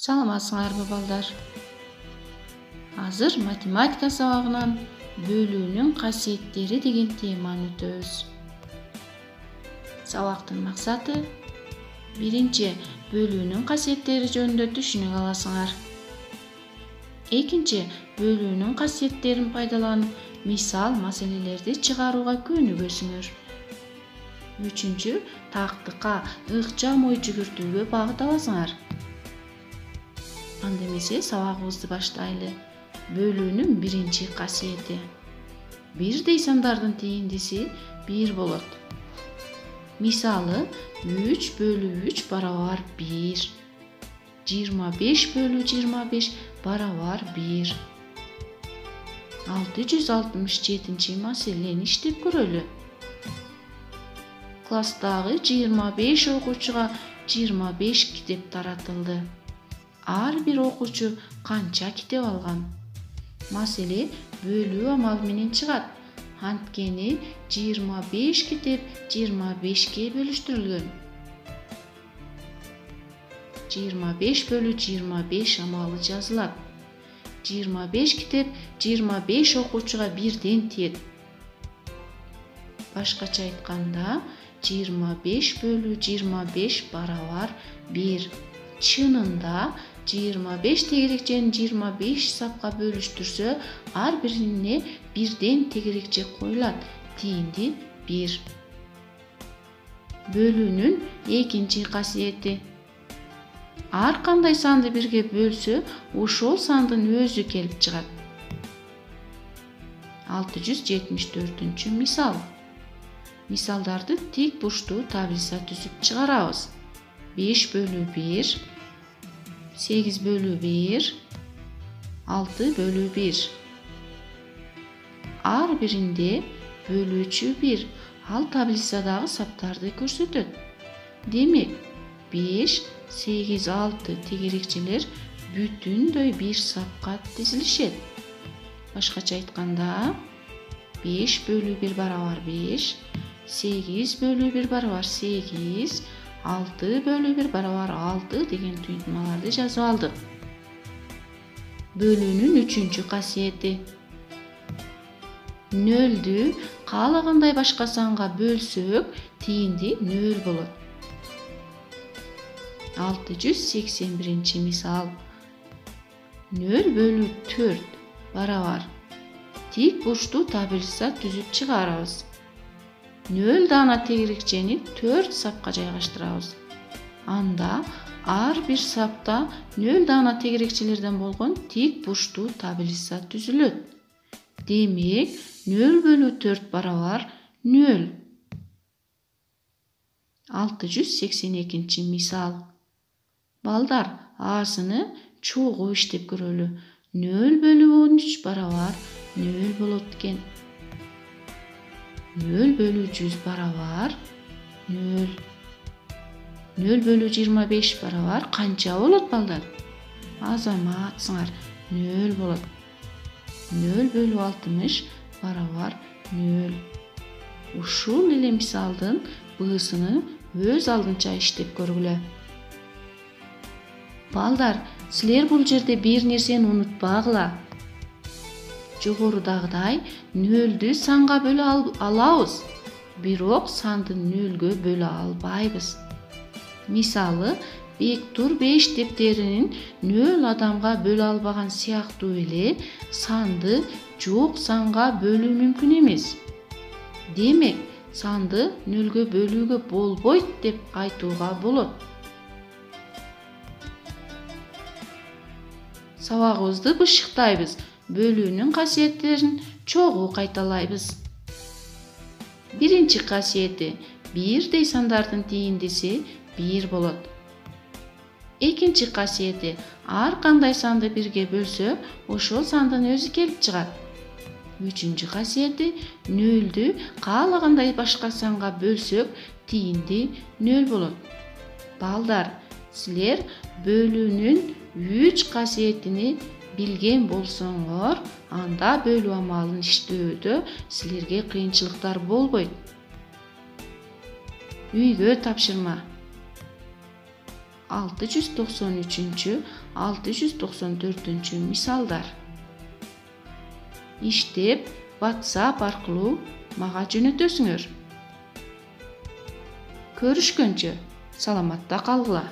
Саламатсыңарбы балдар? Азыр математика сабагынан бөлүүнүн касиеттери деген теманы өтөбүз. Сабактын максаты биринчи бөлүүнүн касиеттери жөнүндө түшүнүк аласыңар. Экинчи бөлүүнүн касиеттерин пайдаланып мисал маселелерди чыгарууга көнүгөсүңөр. Үчүнчү тактыкка ыкчам ой жүгүртүүгө багыт аласыңар. Анда эмесе сабагыбызды баштайлы. Бөлүүнүн биринчи касиети. Бирдей сандардын тээндиси 1 болот. Мисалы 3 бөлүү 3 барабар 1. 25 бөлүү 25 барабар 1. 667 маселени иштеп көрөлү. Класстагы 25 окуучуга 25 китеп таратылды. Ар бир окуучу канча китеп алган? Маселе бөлүү амалы менен чыгат. Анткени 25 китеп 25ке бөлүштүрүлгөн. 25 бөлүү 25 амалы жазылат. 25 китеп 25 окуучуга бирден тиет. Башкача айтканда 25 бөлүү 25 барабар 1. Чынында 25 тегерекчени 25 сапка бөлүштүрсө, ар бирине бирден тегерекче коюлат. Тиинди 1. Бөлүүнүн экинчи касиети. Ар кандай санды бирге бөлсө, ошол сандын өзү келип чыгат. 674 мисал. Мисалдарды тик бурчтуу таблица түзүп чыгарабыз. 5 бөлүү 1, 8 бөлүү 1, 6 бөлүү 1. Ар биринде бөлүүчү 1, ал таблицадагы саптарды көрсөтөт. Демек, 5, 8, 6 тегерекчелер бүтүндөй бир сапка тизилишет. Башкача айтканда, 5 бөлүү 1 барабар 5, 8 бөлүү 1 барабар 8, 6 бөлүү 1 барабар 6 деген туймаларды жазып алдык. Бөлүүнүн үчүнчү касиети. Нөлдү каалагандай башка санга бөлсөк, тиинди 0 болот. 681 мисал. 0 бөлүү 4 барабар. Тик бурчтуу таблица түзүп чыгарабыз. 0 дана тегерекчени 4 сапка жайгаштырабыз. Анда ар бир сапта 0 дана тегерекчелерден болгон тик бурчтуу таблица түзүлөт. Демек, 0 бөлүү 4 барабар 0. 682 мисал. Балдар, асыны чогуу иштеп көрөлү. 0 бөлүү 13 барабар 0 болот экен. 0 бөлүү 100 барабар 0. 0 бөлүү 25 барабар канча болот балдар? Азаматсыңар, 0 болот. 0 бөлүү 60 барабар 0. Ушул эле мисалдын бысыны өз алдынча иштеп көргүлө. Балдар, силер бул жерде бир нерсени унутпагыла. Жогорудагыдай 0-дү санга бөлө алабыз, бирок санды 0-гө бөлө албайбыз. Мисалы, Бектур 5 дептеринин 0 адамга бөлө албаган сыяктуу эле санды жок санга бөлүү мүмкүн эмес. Демек, санды 0-гө бөлүүгө болбойт деп айтууга болот. Сабагыбызды бышыктайбыз. Бөлүүнүн касиеттерин чогуу кайталайбыз. Биринчи касиети. Бирдей сандардын тээндиси 1 болот. Экинчи касиети. Ар кандай санды бирге бөлсө, ошол сандын өзү келип чыгат. Үчүнчү касиети. 0-дү каалагандай башка санга бөлсөк, тиинди 0 болот. Балдар, силер бөлүүнүн 3 касиетини билген болсоңор, анда бөлүү амалын иштөөдө силерге кыйынчылыктар болбойт. Үйгө тапшырма. 693-694 мисалдар. Иштеп, WhatsApp аркылуу мага жөнөтөсүңөр. Көрүшкөнчө, саламатта калгыла.